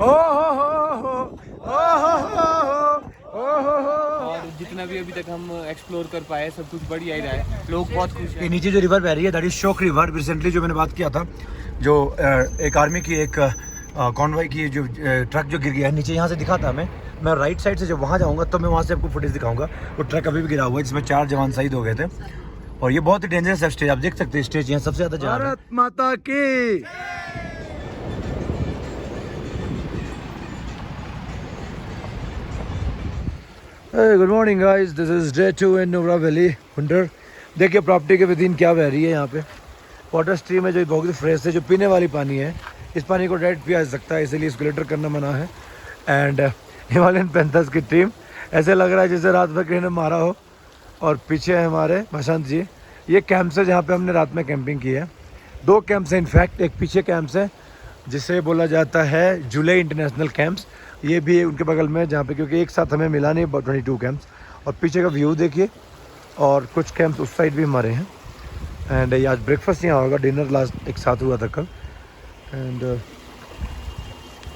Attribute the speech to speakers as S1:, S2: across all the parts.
S1: और जितना भी अभी तक हम एक्सप्लोर कर पाए सब कुछ बढ़िया ही रहा है, लोग बहुत खुश हैं।
S2: नीचे जो रिवर बह रही है दैट इज शोक रिवर। रिसेंटली जो मैंने बात किया था, जो एक आर्मी की एक कॉन्वॉय की जो ट्रक जो गिर गया है नीचे, यहाँ से दिखा था हमें। मैं राइट साइड से जब वहाँ जाऊँगा तो मैं वहाँ से आपको फुटेज दिखाऊंगा। वो ट्रक अभी भी गिरा हुआ है जिसमें 4 जवान शहीद हो गए थे। और ये बहुत ही डेंजरस है स्टेज, आप देख सकते हैं स्टेज यहाँ सबसे ज़्यादा जहाँ भारत माता की। Good morning guys, this is day 2 in Nubra valley Hunder. देखिए प्रॉपर्टी के विदिन क्या बह रही है यहाँ पे। वाटर स्ट्रीम है जो बहुत ही फ्रेश है, जो पीने वाली पानी है। इस पानी को डायरेक्ट पिया जा सकता है, इसलिए इसको फिल्टर करना मना है। एंड हिमालयन पैंथर्स की टीम, ऐसे लग रहा है जैसे रात भर किसी ने मारा हो। और पीछे है हमारे बसंत जी। ये कैंप्स है जहाँ पे हमने रात में कैंपिंग की है। 2 कैंप्स हैं इनफैक्ट, एक पीछे कैंप्स है जिसे बोला जाता है जुले इंटरनेशनल कैंप्स, ये भी उनके बगल में जहाँ पे, क्योंकि एक साथ हमें मिला नहीं 22 कैंप्स। और पीछे का व्यू देखिए, और कुछ कैंप्स उस साइड भी हमारे हैं। एंड आज ब्रेकफास्ट यहाँ होगा, डिनर लास्ट एक साथ हुआ था कल। एंड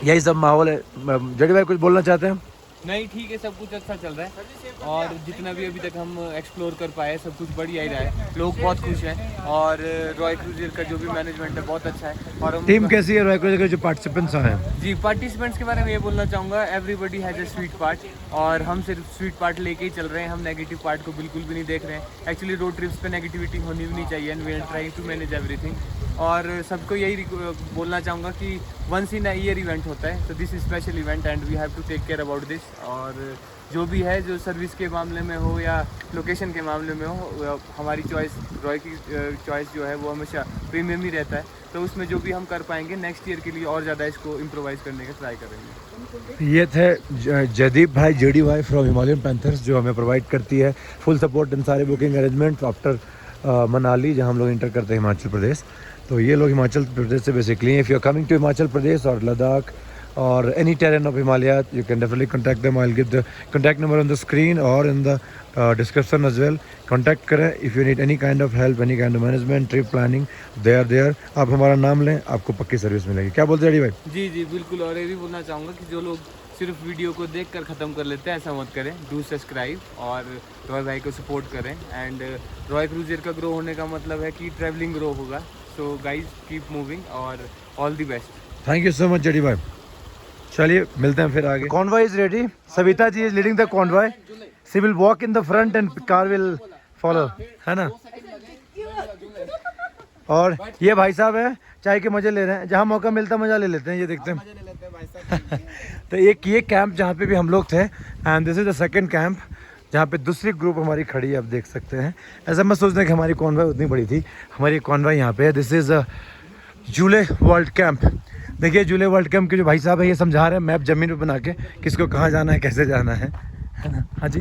S2: यही सब माहौल है। जड़ी भाई कुछ बोलना चाहते हैं?
S1: नहीं, ठीक है, सब कुछ अच्छा चल रहा है और जितना भी अभी तक हम एक्सप्लोर कर पाए सब कुछ बढ़िया ही रहा है, लोग बहुत खुश हैं। और रॉय क्रूजर का जो भी मैनेजमेंट है बहुत अच्छा है। और
S2: टीम कैसी है रॉय क्रूजर के जो पार्टिसिपेंट्स हैं?
S1: जी, पार्टिसिपेंट्स के बारे में ये बोलना चाहूँगा, everybody has a sweet part, और हम सिर्फ स्वीट पार्ट लेके ही चल रहे हैं। हम नेगेटिव पार्ट को बिल्कुल भी नहीं देख रहे हैं। एक्चुअली रोड ट्रिप्स पे नेगेटिविटी होनी भी नहीं चाहिए, and we are trying to manage everything. और सबको यही बोलना चाहूँगा कि once in a year event होता है, तो this is special event and we have to take care about this. और जो भी है, जो सर्विस के मामले में हो या लोकेशन के मामले में हो, हमारी चॉइस, रॉय की चॉइस जो है वो हमेशा प्रीमियम ही रहता है। तो उसमें जो भी हम कर पाएंगे नेक्स्ट ईयर के लिए और ज़्यादा इसको इम्प्रोवाइज़ करने का ट्राई करेंगे।
S2: ये थे जयदीप भाई, जेडी भाई फ्रॉम हिमालयन पैंथर्स, जो हमें प्रोवाइड करती है फुल सपोर्ट इन सारे बुकिंग अरेंजमेंट आफ्टर मनाली, जहाँ हम लोग इंटर करते हैं हिमाचल प्रदेश। तो ये लोग हिमाचल प्रदेश से basically, if you are coming to Himachal Pradesh और Ladakh or any terrain of Himalaya, you can definitely contact them. I'll give the contact number on the screen or in the description as well. Contact करें if you need any kind of help, any kind of management, trip planning, they are there. आप हमारा नाम लें, आपको पक्की service मिलेगी। क्या बोलते हैं भाई?
S1: जी जी बिल्कुल। और ये भी बोलना चाहूँगा कि जो लोग सिर्फ वीडियो को देख कर ख़त्म कर लेते हैं, ऐसा मत करें। डू सब्सक्राइब और रॉय भाई को सपोर्ट करें। एंड रॉय क्रूजर का ग्रो होने का मतलब है कि ट्रैवलिंग ग्रो होगा। सो गाइज कीप मूविंग और all the best.
S2: Thank you so much जडी भाई। चलिए मिलते हैं फिर आगे। Convoy is ready, Savita ji is leading the convoy. She will walk in the front and car will follow, है ना। और ये भाई साहब है, चाय के मजे ले रहे हैं, जहाँ मौका मिलता है मजा ले लेते हैं। ये देखते हैं तो एक ये कैंप जहाँ पे भी हम लोग थे, and this is the second camp जहाँ पे दूसरी ग्रुप हमारी खड़ी है, आप देख सकते हैं। ऐसा मत सोचना कि हमारी कॉन्वॉय उतनी बड़ी थी, हमारी कॉन्वॉय यहाँ पे है। This is Julley world camp. देखिए जूले वर्ल्ड कैंप के जो भाई साहब है ये समझा रहे हैं मैप जमीन पे बना के किसको कहाँ जाना है, कैसे जाना है ना। हाँ जी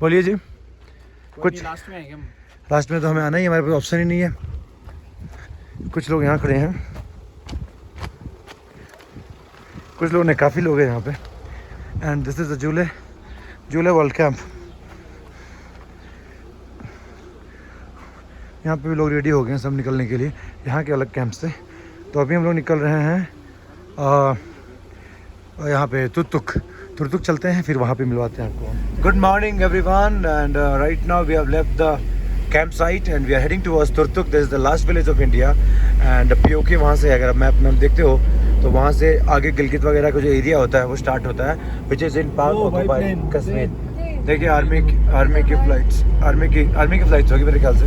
S2: बोलिए जी। कुछ
S1: लास्ट में आएंगे हम।
S2: लास्ट में तो हमें आना ही, हमारे पास ऑप्शन ही नहीं है। कुछ लोग यहाँ खड़े हैं, कुछ लोग ने, काफ़ी लोग हैं यहाँ पे। And this is the Julley world camp. यहाँ पे भी लोग रेडी हो गए हैं सब निकलने के लिए, यहाँ के अलग कैंप से। तो अभी हम लोग निकल रहे हैं यहाँ पे तुर्तुक चलते हैं, फिर वहाँ पे मिलवाते हैं आपको। Good morning everyone, and right now we have left the camp site and we are heading towards Turtuk. This is the last village of India and PoK वहाँ से, अगर आप मैप में देखते हो तो वहाँ से आगे गिलगित वगैरह का जो एरिया होता है वो स्टार्ट होता है, which is in part occupied Kashmir. देखिए आर्मी की फ्लाइट्स, आर्मी की फ्लाइट्स होगी मेरे ख्याल से,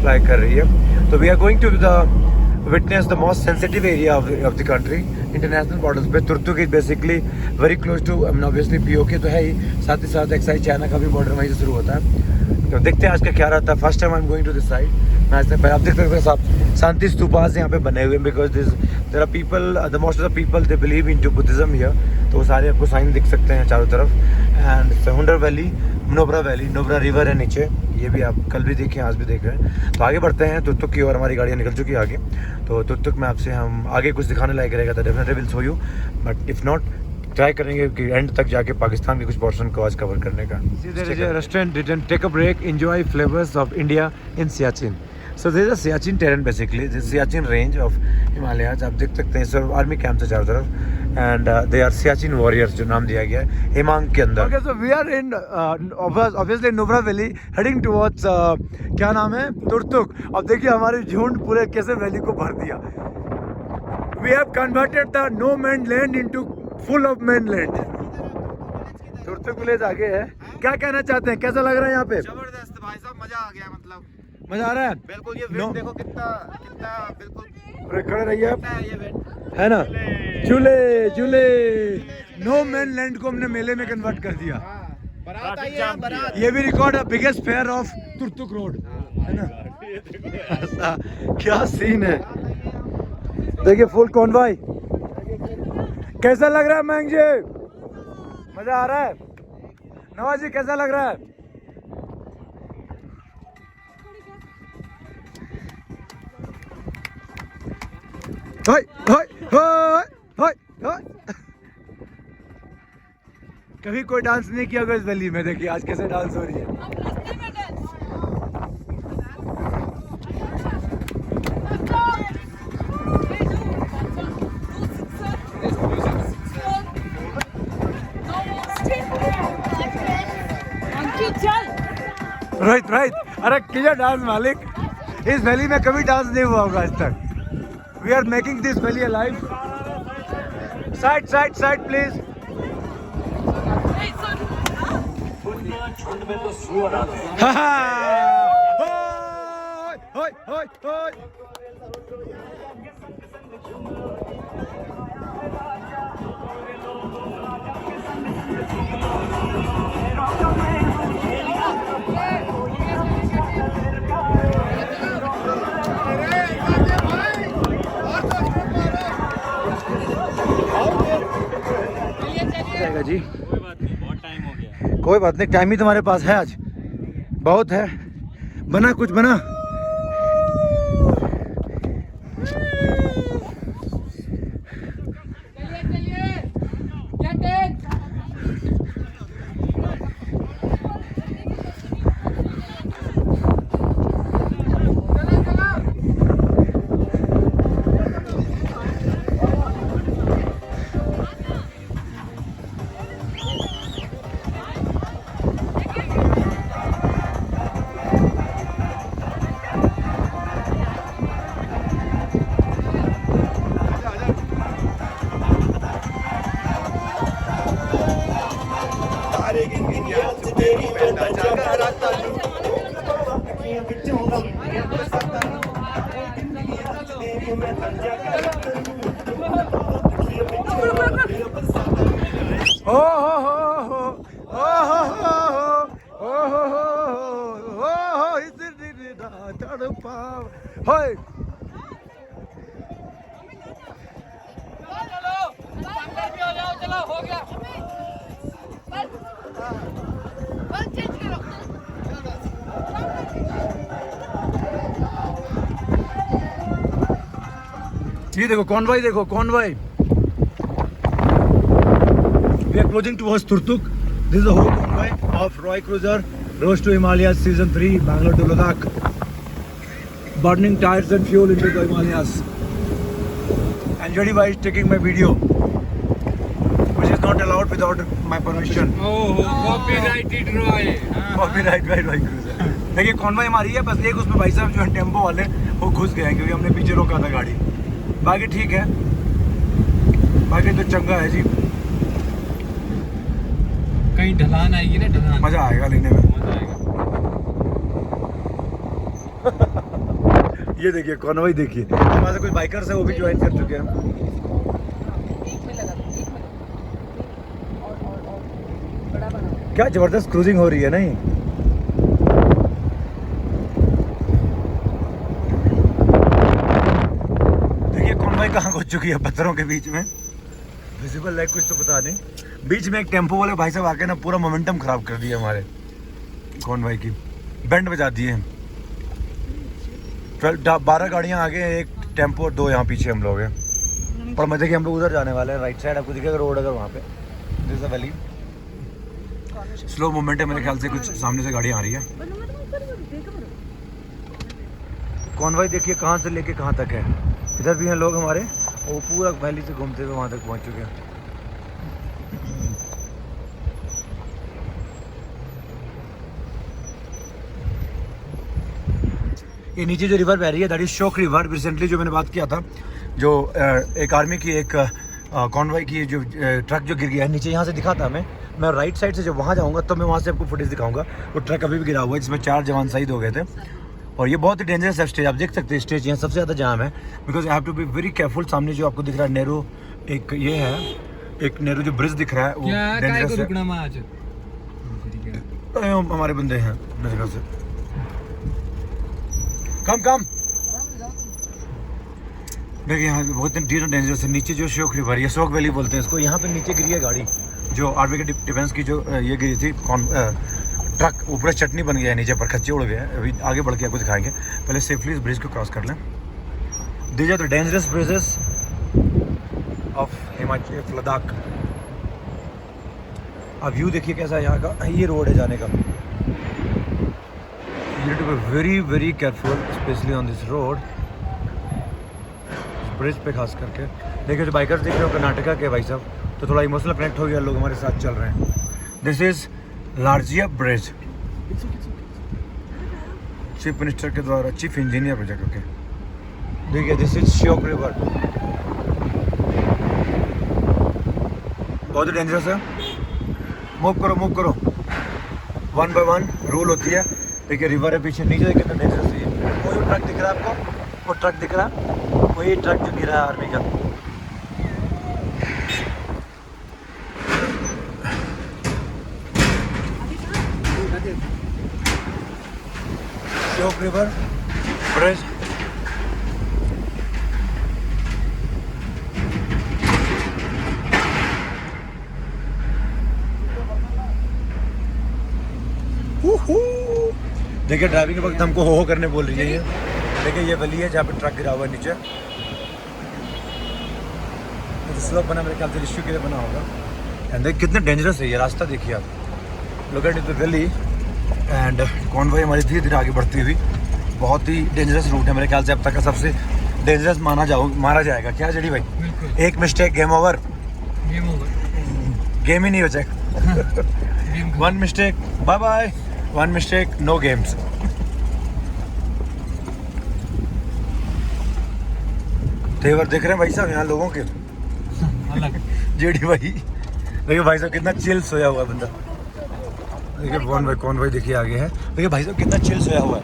S2: फ्लाई कर रही है। तो we are going to the witness the most sensitive area of the country, international borders पे। Turtuk is basically very close to, I mean obviously POK तो है ही, साथ ही साथ एक्साइड चाइना का भी बॉर्डर वहीं से शुरू होता है। तो देखते हैं आज का क्या रहता है। First time I am going to this side. मैं आज तक, आप देख सकते हैं साहब शांति स्तूपास यहाँ पे बने हुए हैं, because there are people, the most of the people they believe in to Buddhism here. तो वो सारे आपको साइन दिख सकते हैं चारों तरफ। And Hunder valley, Nubra river है नीचे, ये भी आप कल भी देखे, आज भी देख रहे हैं। तो आगे बढ़ते हैं तुर्तुक की ओर, हमारी गाड़ियाँ निकल चुकी है आगे। तो तुर्तुक में आपसे हम आगे कुछ दिखाने लायक रहेगा तो definitely will show you, but if not try करेंगे कि एंड तक जाके पाकिस्तान के कुछ पोर्शन को आज कवर करने का। Restaurant, take a break, enjoy flavours of India in Siachen. So this is Siachen terrain basically. This is Siachen range of Himalayas. आप देख सकते हैं सर आर्मी कैंप से चारों तरफ and they are Siachen warriors जो नाम दिया गया है हिमांग के अंदर. Okay, so we are in obviously Nubra Valley heading towards क्या नाम है तुरतुक. अब देखिए हमारी झुंड पूरे कैसे वैली को भर दिया. We have converted the no man land into full of man land. Turtuk village आगे है. क्या कहना चाहते हैं, कैसा लग रहा है यहाँ पे?
S3: जबरदस्त भाई साहब, मजा आ गया. मतलब
S2: मजा आ रहा है
S3: बिल्कुल. ये विंड देखो कितना कितना बिल्कुल
S2: खड़े रहिए आप,
S3: ये विंड
S2: है ना. झूले झूले नो मैन लैंड को हमने मेले में कन्वर्ट कर दिया.
S3: बारात आई है, बारात.
S2: ये भी रिकॉर्ड है biggest fear of Turtuk road, है ना. ऐसा क्या सीन है. देखिए फुल कॉन्वॉय. कैसा लग रहा है मैंग जी? मजा आ रहा है. नवाज जी कैसा लग रहा है? हाय हाय हाय हाय हाय. कभी कोई डांस नहीं किया होगा इस वैली में. देखिए आज कैसे डांस हो रही है. Right right. अरे किया डांस मालिक. इस वैली में कभी डांस नहीं हुआ होगा आज तक. We are making this valley alive. Side side side please. जी
S1: कोई बात नहीं, बहुत टाइम हो गया.
S2: कोई बात नहीं, टाइम ही तुम्हारे पास है आज. बहुत है. बना कुछ बना. ये देखो कॉन्वॉय, देखो convoy. We are closing towards Turtuk. This is the whole convoy of Roy cruiser road to Himalayas season 3 Bangalore to Ladakh. Burning tires and fuel into the Himalayas. And Jody Bhai is taking my video, which is not allowed without my permission.
S1: Oh, copyrighted Roy.
S2: Copyright by Roy Cruiser. देखिए convoy हमारी है, बस एक उसमें भाई साहब जो है टेम्पो वाले वो घुस गए हैं क्योंकि हमने पीछे रोका था गाड़ी. बाकी ठीक है, बाकी तो चंगा है जी.
S1: कहीं ढलान आएगी ना, ढलान
S2: मजा आएगा लेने में.
S1: मजा आएगा.
S2: ये देखिए कॉन्वॉय देखिए. हमारे कुछ बाइकर्स है वो भी ज्वाइन कर चुके हैं. क्या जबरदस्त क्रूजिंग हो रही है नहीं. देखिए कॉन्वॉय कहाँ घुस चुकी है पत्थरों के बीच में. विजिबल है कुछ तो पता नहीं. बीच में एक टेम्पो वाले भाई साहब आके ना पूरा मोमेंटम खराब कर दिया हमारे कॉन्वॉय की. बैंड बजा दिए हैं. 12 गाड़ियाँ आगे, एक टेम्पो और 2 यहाँ पीछे हम लोग हैं. पर मजे कि हम लोग उधर जाने वाले हैं. राइट साइड आपको दिखेगा रोड अगर वहाँ पे. This is a valley. Slow movement है मेरे ख्याल से. कुछ सामने से गाड़ियाँ आ रही है. कॉन्वॉय देखिए कहाँ से लेके कहाँ तक है। इधर भी हैं लोग हमारे, वो पूरा वैली से घूमते हुए वहाँ तक पहुँच चुके हैं। ये नीचे जो रिवर बह रही है दैट इज शोक रिवर। रिसेंटली जो मैंने बात किया था, जो एक आर्मी की एक कॉन्वॉय की जो ट्रक जो गिर गया है नीचे, यहाँ से दिखा था हमें। मैं राइट साइड से जब वहाँ जाऊँगा तो मैं वहाँ से आपको फुटेज दिखाऊंगा। वो ट्रक अभी भी गिरा हुआ है जिसमें 4 जवान शहीद हो गए थे। और ये बहुत ही डेंजरस है स्टेज, आप देख सकते हैं स्टेज यहाँ सबसे ज़्यादा जाम है, because I have to be very careful. सामने जो आपको दिख रहा है नेहरू, एक ये है, एक नेहरू जो ब्रिज दिख रहा है वो डेंजरस है। हमारे बंदे हैं नजर से। कम देखिए यहाँ बहुत डेंजरस है। नीचे जो शोक रिवर, ये शोक वैली बोलते हैं इसको, यहाँ पे नीचे गिरी है गाड़ी जो आर्मी के डिफेंस की जो ये गिरी थी। ट्रक ऊपर चटनी बन गया है, नीचे पर खच्चे उड़ गए हैं। अभी आगे बढ़ के आपको दिखाएंगे, पहले सेफली इस ब्रिज को क्रॉस कर लें। These are the dangerous bridges of Himachal Ladakh. अब व्यू देखिए कैसा है यहाँ का। ये रोड है जाने का। You need to be very careful, especially on this road. Bridge पे खास करके देखिए, जो बाइकर्स देख रहे हो कर्नाटका के भाई साहब, तो थोड़ा इमोशनल कनेक्ट हो गया, लोग हमारे साथ चल रहे हैं। This is Largia bridge, chief minister के द्वारा, चीफ इंजीनियर प्रोजेक्ट। ओके देखिए, दिस इज श्योक रिवर, बहुत ही डेंजरस है। मूव करो 1 by 1 रूल होती है। देखिए रिवर है पीछे, नीचे देखिए कितना डेंजरस है। वो जो ट्रक दिख रहा है आपको, वो ट्रक दिख रहा है, वही ट्रक जो गिरा है आर्मी का। श्योक रिवर ब्रिज, देखिए ड्राइविंग के वक्त हमको हो करने बोल रही है ये। देखिए ये वैली है जहाँ पे ट्रक गिरा हुआ है नीचे। तो स्लोप बना मेरे ख्याल से इश्यू के लिए बना होगा। एंड देखिए कितना डेंजरस है ये रास्ता, देखिए आप। Look at the valley and convoy हमारी धीरे धीरे आगे बढ़ती हुई। बहुत ही डेंजरस रूट है, मेरे ख्याल से अब तक का सबसे डेंजरस मारा जाएगा। क्या जड़ी भाई? एक मिस्टेक गेम ओवर, गेम ही नहीं बचेगा। 1 mistake bye bye, 1 mistake no games. तेवर देख रहे हैं भाई साहब यहाँ लोगों के जेडी भाई। देखिए भाई साहब कितना चिल सोया हुआ है बंदा। देखिए कौन भाई देखिए आगे है। देखिए भाई साहब कितना चिल सोया हुआ है।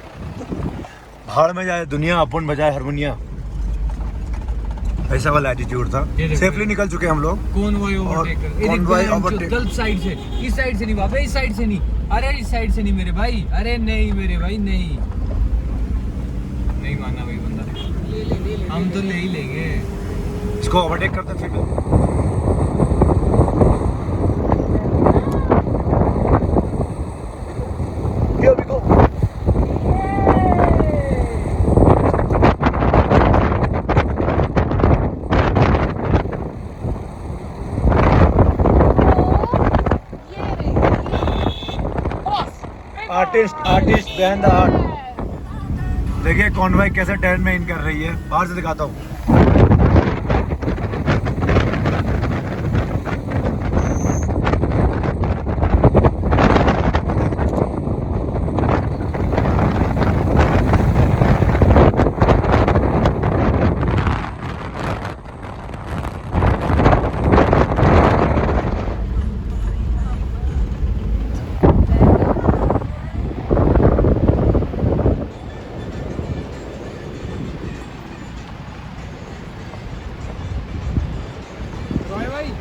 S2: भाड़ में जाए दुनिया, अपन बजाए हारमोनिया, ऐसा वाला एटीट्यूड था। सेफली निकल चुके हम लोग।
S4: कॉन्वॉय ओवरटेक, गलत साइड से, इस साइड से नहीं बाबा, इस साइड से नहीं। अरे इस साइड से नहीं मेरे भाई, अरे नहीं मेरे भाई, नहीं माना भाई बंदा। हम तो ले ही लेंगे
S2: इसको, ओवरटेक करते फिर। Artist behind the art. देखिए कॉन्वॉय कैसे टर्न में इन कर रही है, बाहर से दिखाता हूँ।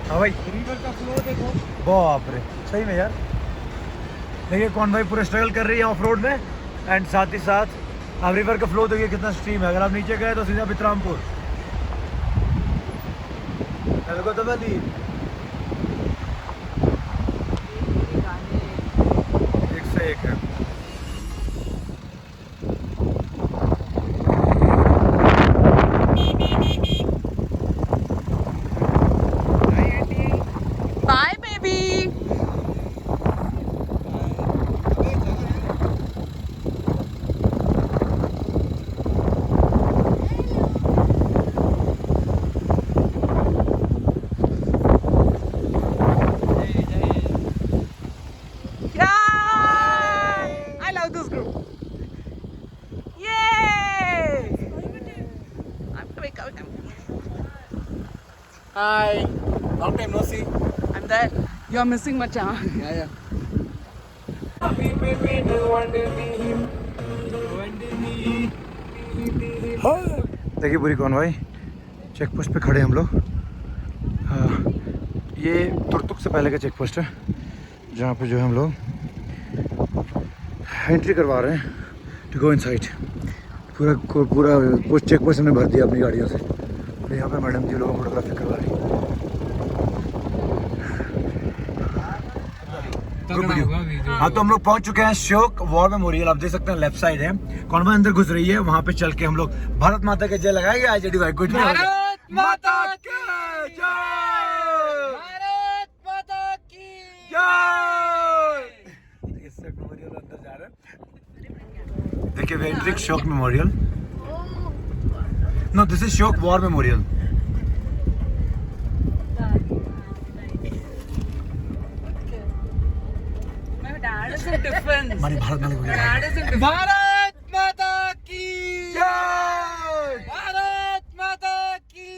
S2: हाँ भाई,
S4: रिवर का फ्लो देखो।
S2: बाप रे, सही में यार। देखिए कॉन्वॉय पूरा स्ट्रगल कर रही है ऑफ रोड में, एंड साथ ही साथ अब रिवर का फ्लो देखिए कितना स्ट्रीम है। अगर आप नीचे गए तो सीधा बितरामपुर। देखो तो वैली एक से एक है।
S5: Bye, baby. Hi.
S3: Long time no see.
S5: I'm there. You're missing Machan.
S3: Yeah.
S2: देखिए पूरी कॉन्वॉय चेक पोस्ट पे खड़े हम लोग। ये तुर्तुक से पहले का चेक पोस्ट है जहाँ पे जो है हम लोग एंट्री करवा रहे हैं टू गो इनसाइड। पूरा पोस्ट चेक पोस्ट हमने भर दिया अपनी गाड़ियों से। तो यहाँ पे मैडम जी लोगों को फोटोग्राफी करवा रही है। हाँ तो हम लोग पहुंच चुके हैं शोक वॉर मेमोरियल। आप देख सकते हैं लेफ्ट साइड है, कॉन्वॉय अंदर घुस रही है। वहाँ पे चल के हम लोग भारत माता के जय लगाएंगे। आज भाई कुछ
S4: भारत माता की
S2: जय,
S4: भारत माता की
S2: इससे मेमोरियल अंदर जा रहे हैं। देखिए वे एंटरिंग शोक मेमोरियल। नो दिस इज शोक वॉर मेमोरियल।
S5: Difference.
S2: हमारी भारत माता की
S4: भारत माता की भारत माता की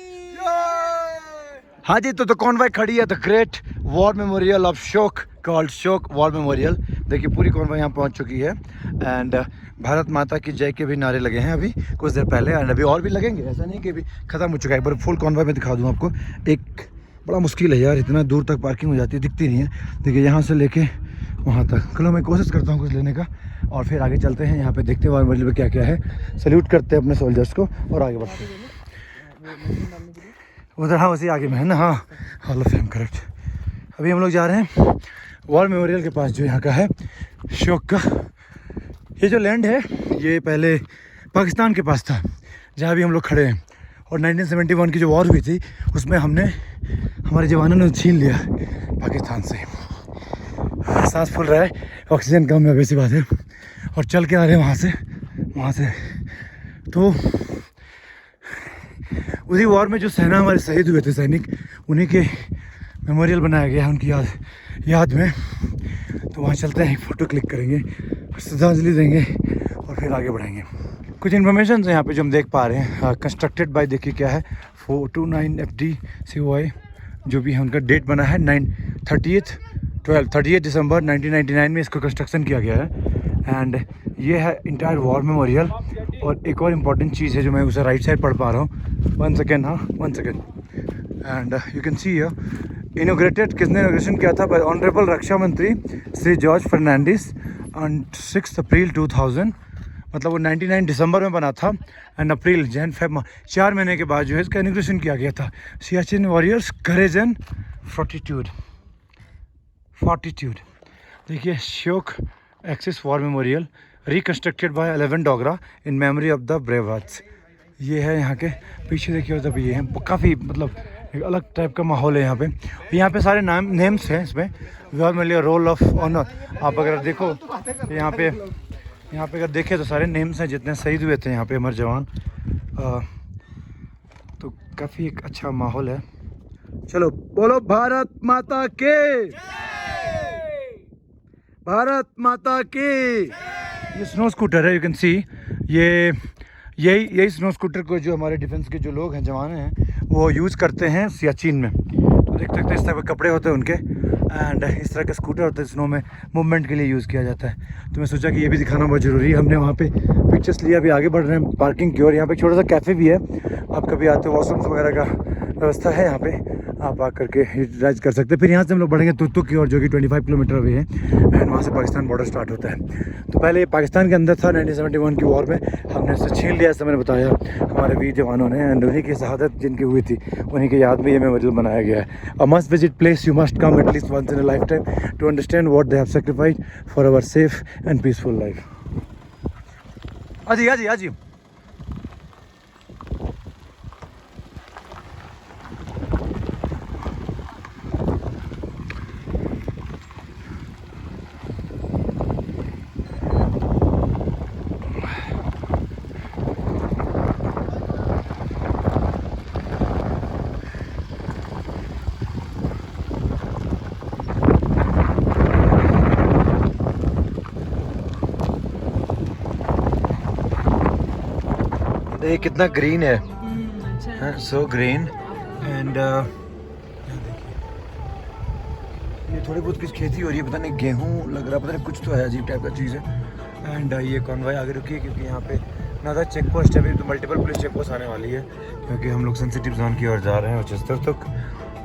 S2: हाँ जी, तो कॉन्वॉय खड़ी है the great war memorial of शोक कॉल्ड शोक वॉर मेमोरियल। देखिए पूरी कॉन्वॉय यहाँ पहुँच चुकी है एंड भारत माता की जय के भी नारे लगे हैं अभी कुछ देर पहले एंड अभी और भी लगेंगे। ऐसा नहीं कि अभी खत्म हो चुका है। एक बार फुल कॉन्वॉय में दिखा दूँ आपको। एक बड़ा मुश्किल है यार, इतना दूर तक पार्किंग हो जाती है, दिखती नहीं है। देखिए यहाँ से लेके वहाँ तक। चलो मैं कोशिश करता हूँ कुछ लेने का और फिर आगे चलते हैं। यहाँ पे देखते हुए मेमोरियल में क्या क्या है। सल्यूट करते हैं अपने सोल्जर्स को और आगे बढ़ते हैं। उधर हाँ वैसे आगे में है ना, हाँ हॉल ऑफ फेम करेक्ट। अभी हम लोग जा रहे हैं वॉर मेमोरियल के पास जो यहाँ का है शोक का। ये जो लैंड है ये पहले पाकिस्तान के पास था जहाँ भी हम लोग खड़े हैं। और 1971 की जो वॉर हुई थी उसमें हमारे जवानों ने छीन लिया पाकिस्तान से। सांस फूल रहा है, ऑक्सीजन कम है वैसी बात है। और चल के आ रहे हैं वहाँ से। तो उसी वॉर में जो सेना हमारे शहीद हुए थे सैनिक, उन्हीं के मेमोरियल बनाया गया है उनकी याद में। तो वहाँ चलते हैं, फ़ोटो क्लिक करेंगे, श्रद्धांजलि देंगे और फिर आगे बढ़ेंगे। कुछ इन्फॉर्मेशन है यहाँ पे जो हम देख पा रहे हैं। कंस्ट्रक्टेड बाय देखिए क्या है 429 FD COI जो भी है उनका डेट बना है 38 दिसंबर 1999 में इसको कंस्ट्रक्शन किया गया है। एंड ये है इंटायर वॉर मेमोरियल। और एक और इम्पॉर्टेंट चीज़ है जो मैं उसे राइट साइड पढ़ पा रहा हूँ। One second and you can see here inaugurated, किसने इनोग्रेशन किया था? बाय ऑनरेबल रक्षा मंत्री श्री जॉर्ज फर्नांडिस ऑन 6 अप्रैल 2000। मतलब वो 99 दिसंबर में बना था एंड अप्रैल जैन फेब 4 महीने के बाद जो है इसका इनोग्रेशन किया गया था। Siachen warriors courage and fortitude. देखिए Shyok axis war memorial reconstructed by 11 Dogra in memory of the brave hearts. ये है यहाँ के पीछे देखिए तब ये है काफ़ी मतलब एक अलग टाइप का माहौल है यहाँ पे। यहाँ पे सारे नेम्स हैं इसमें। War memorial roll of honour आप अगर देखो तो यहाँ पे अगर देखें तो सारे नेम्स हैं जितने शहीद हुए थे यहाँ पे हमारे जवान। तो काफ़ी एक अच्छा माहौल है। चलो बोलो भारत माता के, भारत माता की। ये स्नो स्कूटर है, यू कैन सी। यही स्नो स्कूटर को जो हमारे डिफेंस के जो लोग हैं जवान हैं वो यूज़ करते हैं सियाचिन में। तो देख सकते हैं इस तरह के कपड़े होते हैं उनके एंड इस तरह के स्कूटर होते हैं स्नो में मूवमेंट के लिए यूज़ किया जाता है। तो मैं सोचा कि ये भी दिखाना बहुत ज़रूरी है। हमने वहाँ पे पिक्चर्स लिया, अभी आगे बढ़ रहे हैं पार्किंग की ओर। यहाँ पे एक छोटा सा कैफ़े भी है, आप कभी आते हो वॉशरूम्स वगैरह का व्यवस्था है यहाँ पे, आप आकर के यूटिलाइज कर सकते हैं। फिर यहाँ से हम लोग बढ़ेंगे तुर्तुक की ओर जो कि 25 किलोमीटर अवे है एंड वहाँ से पाकिस्तान बॉर्डर स्टार्ट होता है। तो पहले ये पाकिस्तान के अंदर था 1971 की वॉर में, हमने इसे छीन लिया, ऐसा मैंने बताया हमारे वीर जवानों ने। एंड उन्हीं की शहादत जिनकी हुई थी उन्हीं की याद में ये मेमोरियल बनाया गया है। A must visit place, you must come at least once in a lifetime to understand what they have sacrificed for our safe and peaceful life. आजी ये कितना ग्रीन है, सो ग्रीन। एंड थोड़ी बहुत कुछ खेती हो रही है, पता नहीं गेहूँ लग रहा है, पता नहीं कुछ तो है, अजीब टाइप का चीज़ है। एंड ये कॉन्वॉय आगे रुकी है क्योंकि यहाँ पे ना चेक पोस्ट है, अभी तो मल्टीपल पुलिस चेक पोस्ट आने वाली है क्योंकि हम लोग सेंसिटिव जोन की ओर जा रहे हैं चस्तर तक।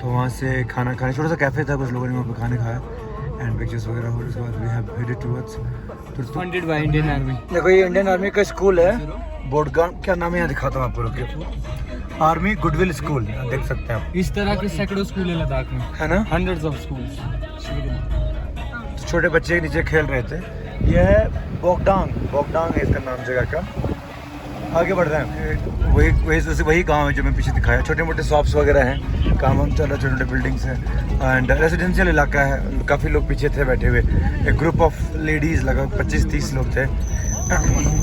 S2: तो वहाँ से खाना खाने, छोटा सा कैफ़े था, कुछ लोगों ने वहाँ पे खाने खाया एंड पिक्चर्स वगैरह हो। उसके बाद we have headed towards
S1: funded by Indian army.
S2: देखो ये इंडियन आर्मी का स्कूल है, बोर्डगांव, क्या नाम है यहाँ दिखाता हूँ आपको, रुकिए, आर्मी गुडविल स्कूल, देख सकते हैं आप।
S1: इस तरह के सैकड़ों स्कूल है लद्दाख में,
S2: है ना,
S1: हंड्रेड्स ऑफ स्कूल्स।
S2: तो छोटे बच्चे नीचे खेल रहे थे। यह है बोगडांग है इसका नाम जगह का। आगे बढ़ रहे हैं, वही गांव है जो मैं पीछे दिखाया। छोटे मोटे शॉप्स वगैरह हैं, काम हम चल रहा है, छोटे छोटे बिल्डिंग्स हैं एंड रेजिडेंशियल इलाका है। काफ़ी लोग पीछे थे बैठे हुए, एक ग्रुप ऑफ लेडीज़ लगभग 25-30 लोग थे।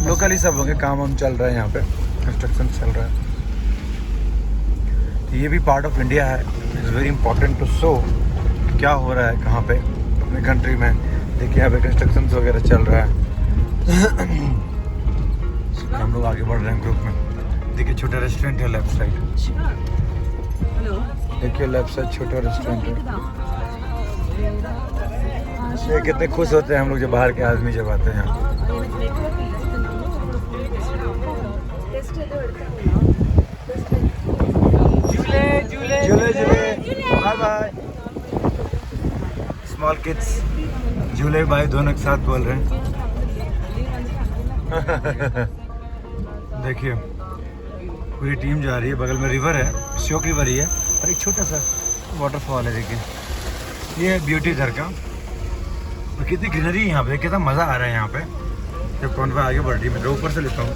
S2: लोकल ही सब होंगे, काम हम चल रहा है, यहाँ पे कंस्ट्रक्शन चल रहा है। तो ये भी पार्ट ऑफ इंडिया है, it's very important to show क्या हो रहा है कहाँ पे अपने कंट्री में। देखिए यहाँ पे कंस्ट्रक्शन वगैरह चल रहा है। हम लोग आगे बढ़ रहे हैं ग्रुप में। देखिए छोटा रेस्टोरेंट है लेफ्ट साइड, देखिए लेफ्ट साइड छोटा रेस्टोरेंट है। ये कितने खुश होते हैं हम लोग जब बाहर के आदमी जब आते हैं यहाँ। झूले बाय बाय। स्मॉल किड्स झूले बाय दोनों एक साथ बोल रहे हैं। देखिए पूरी टीम जा रही है, बगल में रिवर है, श्योक रिवर ही है और एक छोटा सा वाटरफॉल है। देखिए ये है ब्यूटी इधर का, और कितनी ग्रीनरी है यहाँ पे, कितना मज़ा आ रहा है यहाँ पे जब कॉन्वॉय आगे बढ़ रही है। मैं तो ऊपर से लेता हूँ।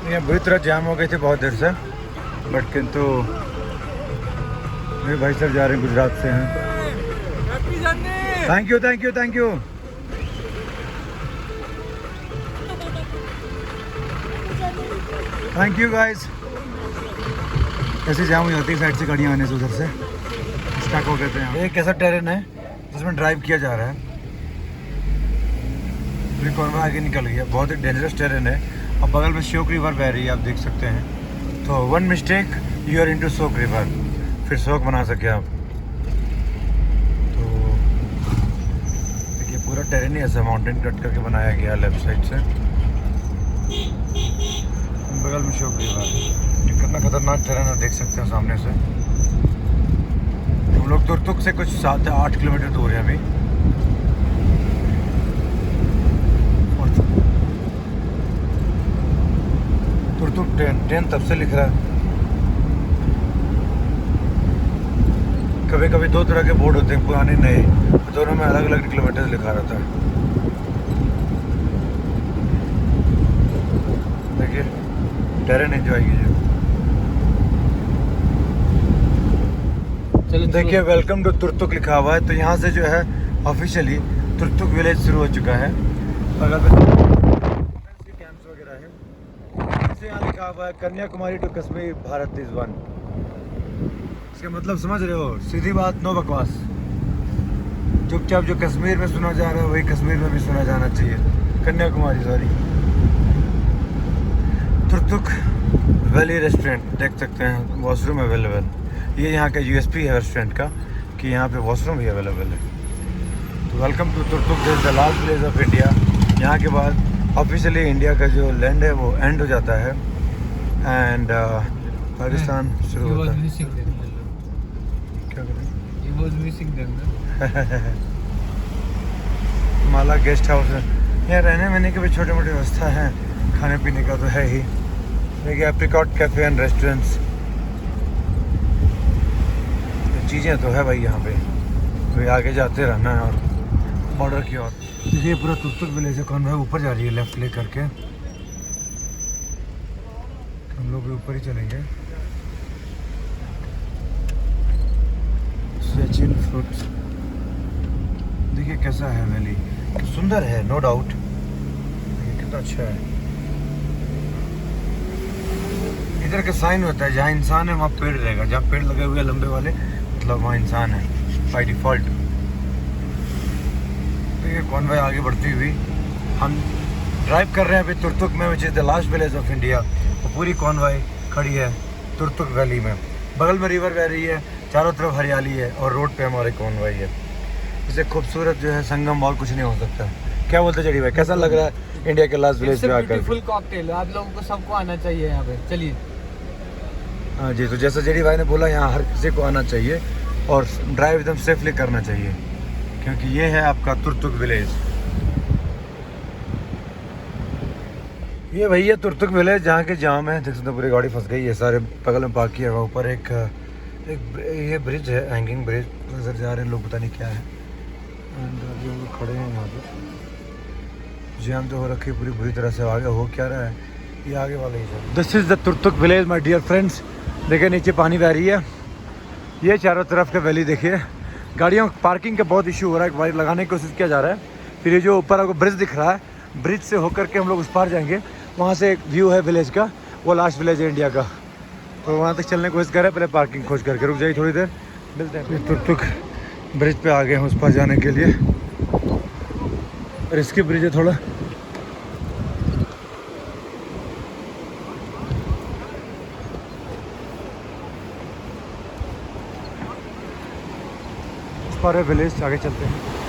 S2: ये बुरी तरह जाम हो गए थे बहुत देर से, बट किंतु मेरे भाई साहब जा रहे हैं, गुजरात से हैं। Thank you thank you thank you. Thank you guys. ऐसे जाम हो जाती है साइड से गाड़ियाँ आने से, उधर से स्टक हो गए थे यहाँ। एक ऐसा टेरेन है जिसमें ड्राइव किया जा रहा है। अभी कॉन्वॉय आगे निकल गया, बहुत ही डेंजरस टेरेन है। अब बगल में श्योक रिवर बह रही है, आप देख सकते हैं। तो one mistake you are into Shyok river, फिर शौक बना सके आप। तो देखिए पूरा टेरेन ही ऐसा माउंटेन कट करके बनाया गया लेफ्ट साइड से। बगल में श्योक रिवर, कितना खतरनाक टेरेन है, देख सकते हैं सामने से। हम लोग तुर्तुक से कुछ 7 या 8 किलोमीटर दूर है अभी। तुर्तुक ट्रेन तब से लिख रहा है। कभी कभी 2 तरह के बोर्ड होते हैं, पुराने नए, दोनों में अलग अलग किलोमीटर लिखा रहता है। देखिए टेरेन एंजॉय कीजिए। चलो देखिए वेलकम टू तुर्तुक लिखा हुआ है। तो यहाँ से जो है ऑफिशियली तुर्तुक विलेज शुरू हो चुका है। अगर कैंप्स वगैरह है, यहाँ लिखा हुआ है Kanyakumari to Kashmir Bharat is one. इसका मतलब समझ रहे हो, सीधी बात, नो बकवास। चुपचाप जो कश्मीर में सुना जा रहा है वही कश्मीर में भी सुना जाना चाहिए। Kanyakumari sorry. Turtuk valley restaurant देख सकते हैं, वॉशरूम अवेलेबल। ये यहाँ का यूएसपी है रेस्टोरेंट का कि यहाँ पे वॉशरूम भी अवेलेबल है। तो welcome to Turtuk, this is the last village of India. यहाँ के बाद ऑफिशियली इंडिया का जो लैंड है वो एंड हो जाता है एंड पाकिस्तान शुरू होता है। माला गेस्ट हाउस है, यहाँ रहने वहने की भी छोटी मोटी व्यवस्था है, खाने पीने का तो है ही। देखिए एप्रिकॉट कैफे एंड रेस्टोरेंट्स, तो चीज़ें तो है भाई यहाँ पे। तो आगे जाते रहना है और बॉर्डर की ओर। देखिए पूरा तुर्तुक विलेज है, कॉन्वॉय ऊपर जा रही है लेफ्ट ले करके। हम लोग भी ऊपर ही चलेंगे। सचिन फ्रूट्स देखिए कैसा है वैली, सुंदर है नो डाउट, कितना अच्छा है। इधर का साइन होता है जहाँ इंसान है वहाँ पेड़ रहेगा, जहाँ पेड़ लगे हुए लंबे वाले मतलब वहाँ इंसान है बाय डिफॉल्ट। देखिए कॉन्वॉय आगे बढ़ती हुई, हम ड्राइव कर रहे हैं अभी तुर्तुक में, which is the last village of India. तो पूरी कॉन्वॉय खड़ी है तुर्तुक वैली में। बगल में रिवर बह रही है, चारों तरफ हरियाली है और रोड पे हमारे कॉन्वॉय है। इससे खूबसूरत जो है संगम और कुछ नहीं हो सकता। क्या बोलते जड़ी भाई, कैसा लग रहा है इंडिया के लास्ट विलेज पे आकर?
S4: ब्यूटीफुल कॉकटेल, आप लोगों को सबको आना चाहिए यहाँ पे। चलिए।
S2: हाँ जी, तो जैसा जेडी भाई ने बोला, यहाँ हर किसी को आना चाहिए और ड्राइव एकदम सेफली करना चाहिए, क्योंकि ये है आपका तुर्तुक विलेज। ये भैया तुर्तुक विलेज जहाँ के जाम है, देख सकते हो पूरी गाड़ी फंस गई है, सारे बगल में पार्क किया हुआ। ऊपर एक ये ब्रिज है, हैंगिंग ब्रिज, नजर जा रहे हैं लोग, पता नहीं क्या है। एंड अभी हम लोग खड़े हैं यहाँ पे, जाम तो हो रखी है पूरी बुरी तरह से। आगे हो क्या रहा है, ये आगे वाला ही है। This is the Turtuk village my dear friends. देखिए नीचे पानी बह रही है, ये चारों तरफ का वैली देखिए। गाड़ियों पार्किंग का बहुत इशू हो रहा है, बाइक लगाने की कोशिश किया जा रहा है। फिर ये जो ऊपर आपको ब्रिज दिख रहा है, ब्रिज से होकर के हम लोग उस पार जाएंगे, वहाँ से एक व्यू है विलेज का, वो लास्ट विलेज है इंडिया का। तो वहाँ तक चलने की कोशिश करें, पहले पार्किंग खोज करके रुक जाइए थोड़ी देर, मिलते हैं। तुर्तुक ब्रिज पे आ गए हैं उस पार जाने के लिए, रिस्की ब्रिज है थोड़ा। उस पार है विलेज, आगे चलते हैं।